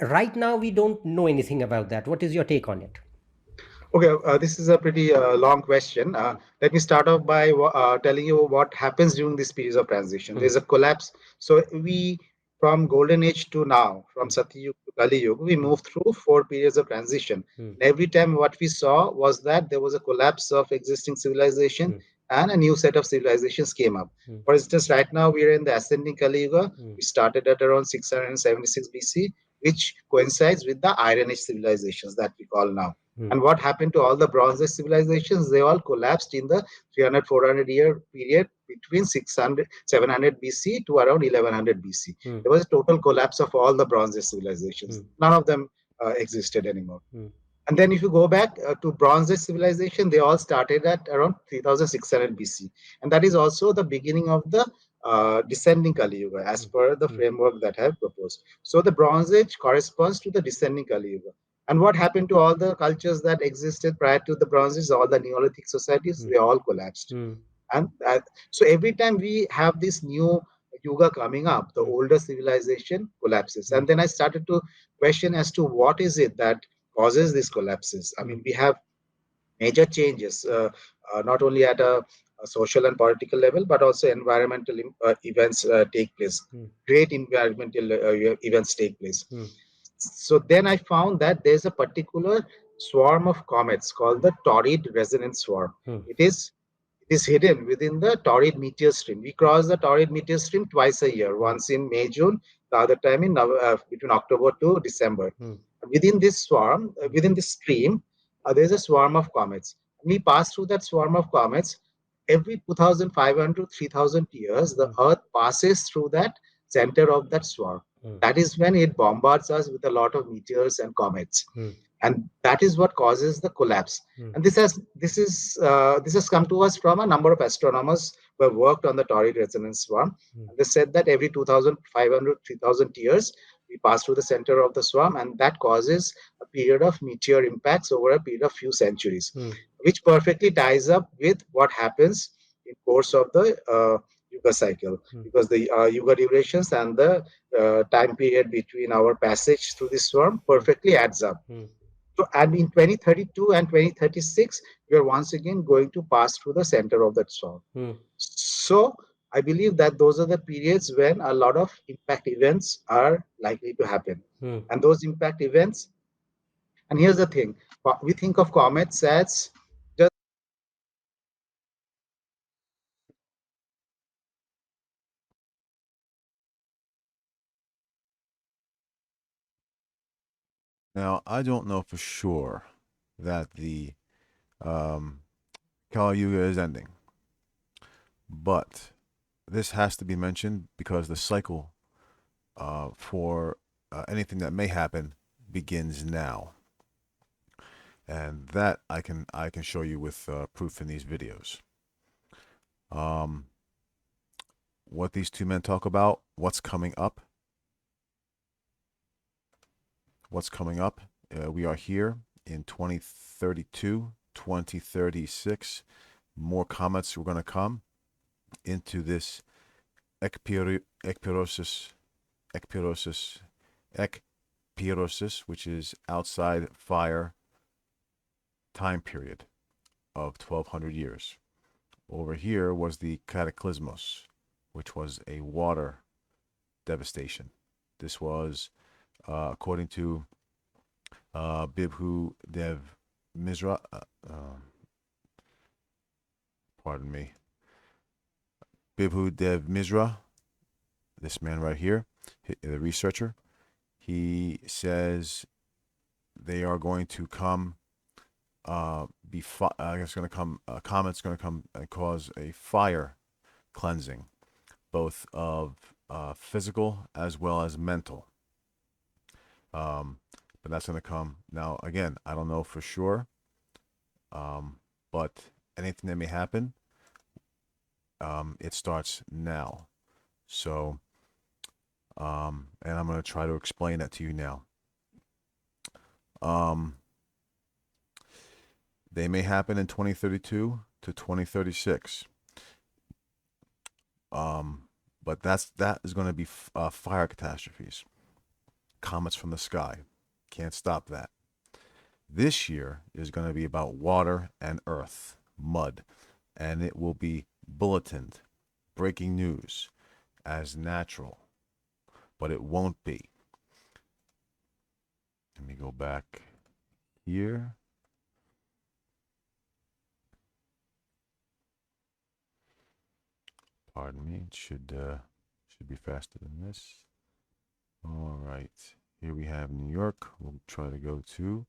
Right now, we don't know anything about that. What is your take on it? Okay, this is a pretty long question. Let me start off by telling you what happens during this period of transition. Hmm. There's a collapse. So we, from Golden Age to now, from Hmm. Satyug to Kali Yuga, we Hmm. move through four periods of transition. Hmm. And every time what we saw was that there was a collapse of existing civilization Hmm. and a new set of civilizations came up. Hmm. For instance, right now we are in the ascending Kali Yuga. Hmm. We started at around 676 BC, which coincides with the Iron Age civilizations that we call now. Hmm. And what happened to all the Bronze Age civilizations? They all collapsed in the 300, 400 year period between 600, 700 BC to around 1100 BC. Hmm. There was a total collapse of all the Bronze Age civilizations. Hmm. None of them existed anymore. Hmm. And then if you go back to Bronze Age civilization, they all started at around 3600 BC. And that is also the beginning of the descending Kali Yuga as Hmm. per the Hmm. framework that I have proposed. So the Bronze Age corresponds to the descending Kali Yuga. And what happened to all the cultures that existed prior to the Bronze Age, all the Neolithic societies, Hmm. they all collapsed. Hmm. And so every time we have this new yuga coming up, the Hmm. older civilization collapses. Hmm. And then I started to question as to what is it that causes these collapses. I Hmm. mean, we have major changes, not only at a social and political level, but also environmental events take place. Hmm. Great environmental events take place. Hmm. So then I found that there's a particular swarm of comets called the Taurid resonance swarm. Hmm. It is hidden within the Taurid meteor stream. We cross the Taurid meteor stream twice a year, Hmm. once in May, June, the other time in between October to December. Hmm. Within this swarm, within this stream, there's a swarm of comets. We pass through that swarm of comets every 2,500 to 3,000 years. The Hmm. Earth passes through that center of that swarm. Hmm. That is when it bombards us with a lot of meteors and comets, Hmm. and that is what causes the collapse. Hmm. And this has come to us from a number of astronomers who have worked on the Taurid resonance swarm. Hmm. And they said that every 2,500 3,000 years we pass through the center of the swarm, and that causes a period of meteor impacts over a period of few centuries, Hmm. which perfectly ties up with what happens in course of the yuga cycle, Hmm. because the yuga durations and the time period between our passage through this swarm Hmm. perfectly adds up. Hmm. So, and in 2032 and 2036, we are once again going to pass through the center of that storm. Hmm. So, I believe that those are the periods when a lot of impact events are likely to happen. Hmm. And those impact events, and here's the thing, we think of comets as just Now, I don't know for sure that the um, Kali Yuga is ending, but this has to be mentioned because the cycle for anything that may happen begins now, and that I can show you with proof in these videos. Um, what these two men talk about, what's coming up. We are here in 2032, 2036. More comets are going to come into this ekpirosis, ekpirosis, ekpirosis, which is outside fire time period of 1200 years. Over here was the cataclysmos, which was a water devastation. This was, according to Bibhu Dev Misra, pardon me, Bibhu Dev Misra, this man right here, the researcher, he says they are going to come. I guess going to come. Comet's going to come and cause a fire cleansing, both of physical as well as mental. Um, but that's going to come now. Again, I don't know for sure, but anything that may happen, it starts now. So, and I'm going to try to explain that to you now. Um, they may happen in 2032 to 2036. But that is going to be fire catastrophes. comets from the sky. Can't stop that. This year is going to be about water and earth, mud, and it will be bulletined, breaking news, as natural, but it won't be. Let me go back here. Pardon me, it should be faster than this. All right, here we have New York. We'll try to go to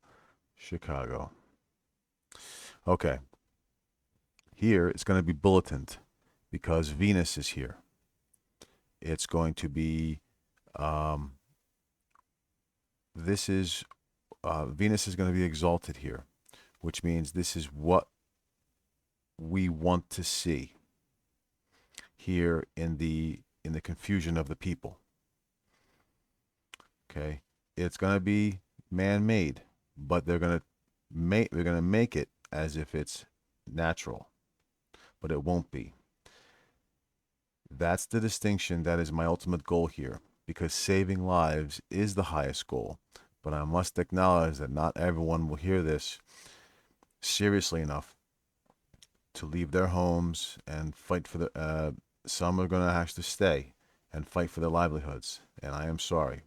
Chicago. Okay, here it's going to be bulletined because Venus is here. It's going to be, Venus is going to be exalted here, which means this is what we want to see here in the confusion of the people. Okay, it's going to be man-made, but they're going to make it as if it's natural, but it won't be. That's the distinction. That is my ultimate goal here, because saving lives is the highest goal. But I must acknowledge that not everyone will hear this seriously enough to leave their homes and fight for the. Some are going to have to stay and fight for their livelihoods, and I am sorry.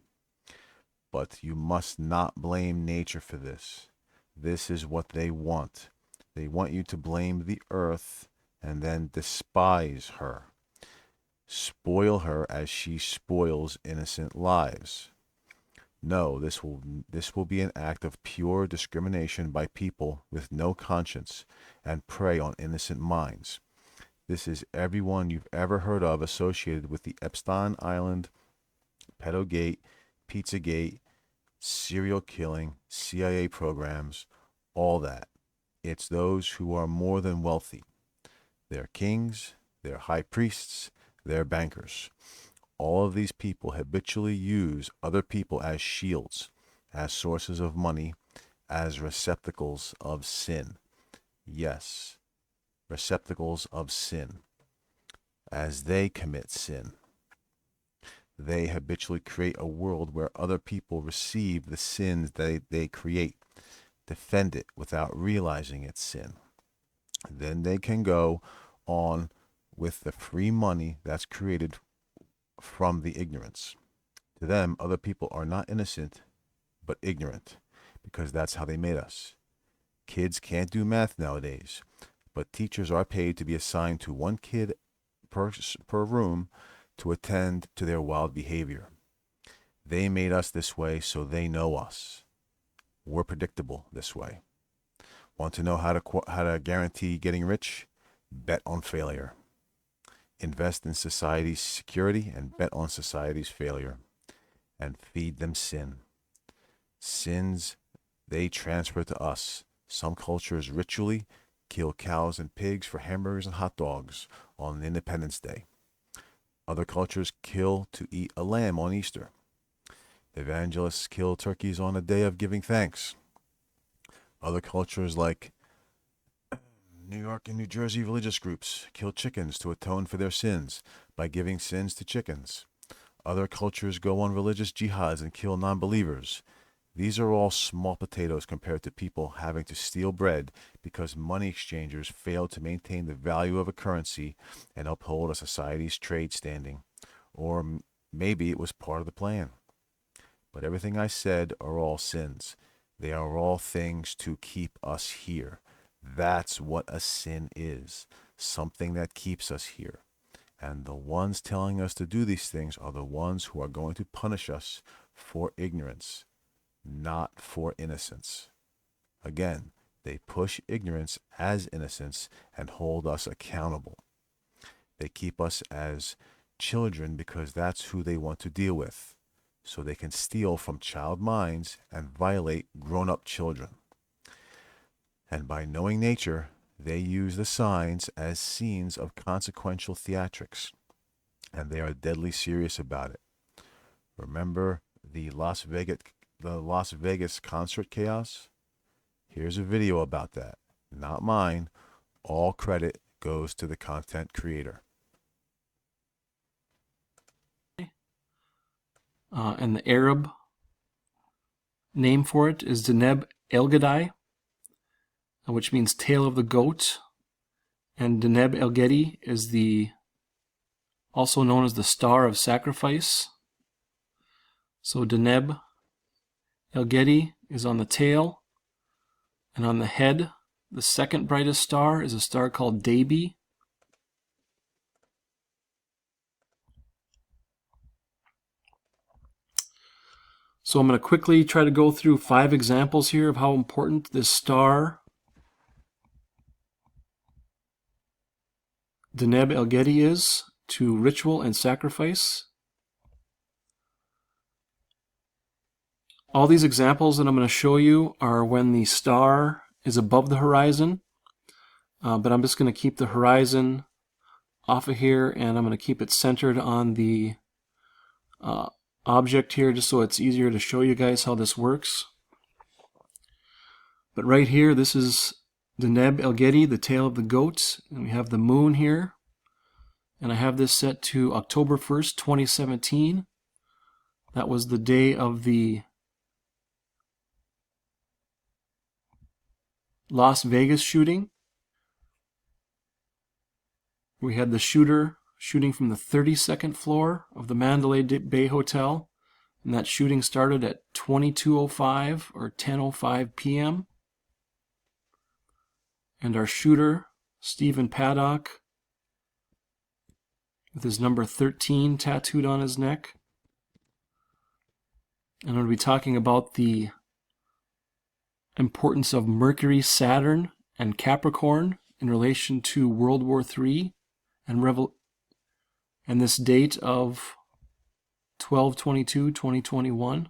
But you must not blame nature for this. This is what they want. They want you to blame the earth and then despise her. Spoil her as she spoils innocent lives. No, this will be an act of pure discrimination by people with no conscience and prey on innocent minds. This is everyone you've ever heard of associated with the Epstein Island, Pedogate, Pizzagate, serial killing, CIA programs, all that. It's those who are more than wealthy. They're kings, they're high priests, they're bankers. All of these people habitually use other people as shields, as sources of money, as receptacles of sin. Yes, receptacles of sin. As they commit sin, they habitually create a world where other people receive the sins they create, defend it without realizing it's sin. Then they can go on with the free money that's created from the ignorance. To them, other people are not innocent, but ignorant, because that's how they made us. Kids can't do math nowadays, but teachers are paid to be assigned to one kid per room to attend to their wild behavior. They made us this way, so they know us. We're predictable this way. Want to know how to guarantee getting rich? Bet on failure. Invest in society's security and bet on society's failure. And feed them sin. Sins they transfer to us. Some cultures ritually kill cows and pigs for hamburgers and hot dogs on Independence Day. Other cultures kill to eat a lamb on Easter. Evangelists kill turkeys on a day of giving thanks. Other cultures like New York and New Jersey religious groups kill chickens to atone for their sins by giving sins to chickens. Other cultures go on religious jihads and kill non-believers. These are all small potatoes compared to people having to steal bread because money exchangers failed to maintain the value of a currency and uphold a society's trade standing. Or maybe it was part of the plan. But everything I said are all sins. They are all things to keep us here. That's what a sin is. Something that keeps us here. And the ones telling us to do these things are the ones who are going to punish us for ignorance, not for innocence. Again, they push ignorance as innocence and hold us accountable. They keep us as children because that's who they want to deal with, so they can steal from child minds and violate grown-up children. And by knowing nature, they use the signs as scenes of consequential theatrics, and they are deadly serious about it. Remember the Las Vegas concert chaos? Here's a video about that. Not mine. All credit goes to the content creator. And the Arab name for it is Deneb Elgadai, which means tail of the goat. And Deneb Elgedi is also known as the star of sacrifice. So Deneb Elgedi is on the tail, and on the head, the second brightest star is a star called Debi. So I'm going to quickly try to go through 5 examples here of how important this star Deneb Elgedi is to ritual and sacrifice. All these examples that I'm going to show you are when the star is above the horizon, but I'm just going to keep the horizon off of here, and I'm going to keep it centered on the object here just so it's easier to show you guys how this works. But right here, this is Deneb Elgedi, the tail of the goat, and we have the moon here, and I have this set to October 1st, 2017. That was the day of the Las Vegas shooting. We had the shooter shooting from the 32nd floor of the Mandalay Bay Hotel, and that shooting started at 22:05 or 10:05 p.m. And our shooter, Stephen Paddock, with his number 13 tattooed on his neck. And I'm going to be talking about the importance of Mercury, Saturn, and Capricorn in relation to World War III and this date of 12/22/2021.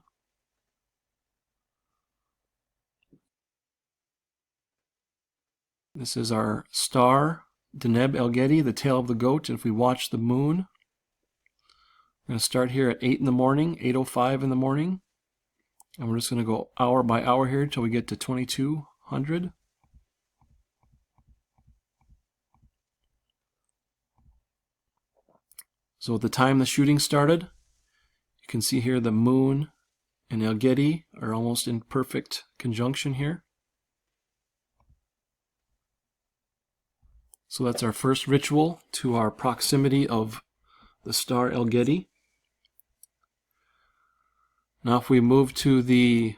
This is our star, Deneb Elgedi, the tail of the goat. And if we watch the moon, we're going to start here at 8 in the morning, 8:05 in the morning. And we're just going to go hour by hour here until we get to 2200. So at the time the shooting started, you can see here the moon and Elgedi are almost in perfect conjunction here. So that's our first ritual to our proximity of the star Elgedi. Now if we move to the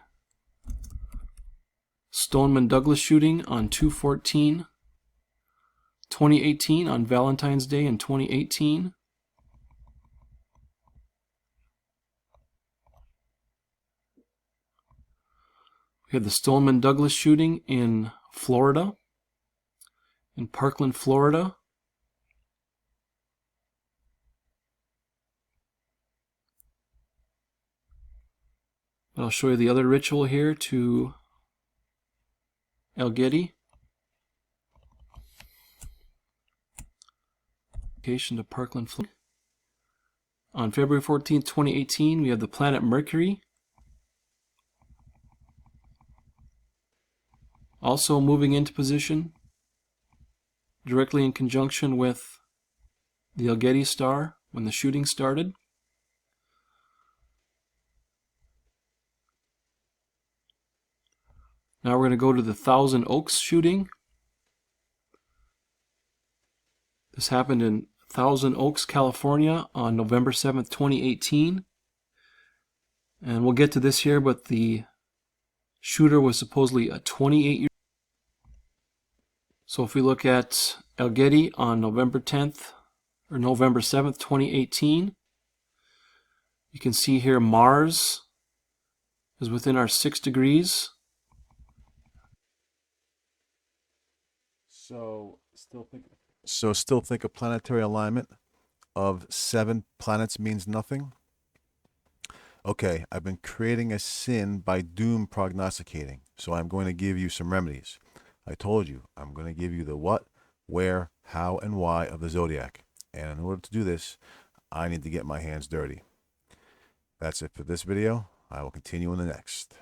Stoneman Douglas shooting on 2/14/2018, on Valentine's Day in 2018. We had the Stoneman Douglas shooting in Florida, in Parkland, Florida. I'll show you the other ritual here to Elgedi. Location to Parkland, Florida. On February 14th, 2018, we have the planet Mercury also moving into position directly in conjunction with the Elgedi star when the shooting started. Now we're going to go to the Thousand Oaks shooting. This happened in Thousand Oaks, California on November 7th, 2018. And we'll get to this here, but the shooter was supposedly a 28-year-old. So if we look at Elgedi on November 10th or November 7th, 2018, you can see here Mars is within our 6 degrees. So still think a planetary alignment of 7 planets means nothing? Okay, I've been creating a sin by doom prognosticating, so I'm going to give you some remedies. I told you, I'm going to give you the what, where, how, and why of the Zodiac. And in order to do this, I need to get my hands dirty. That's it for this video. I will continue in the next.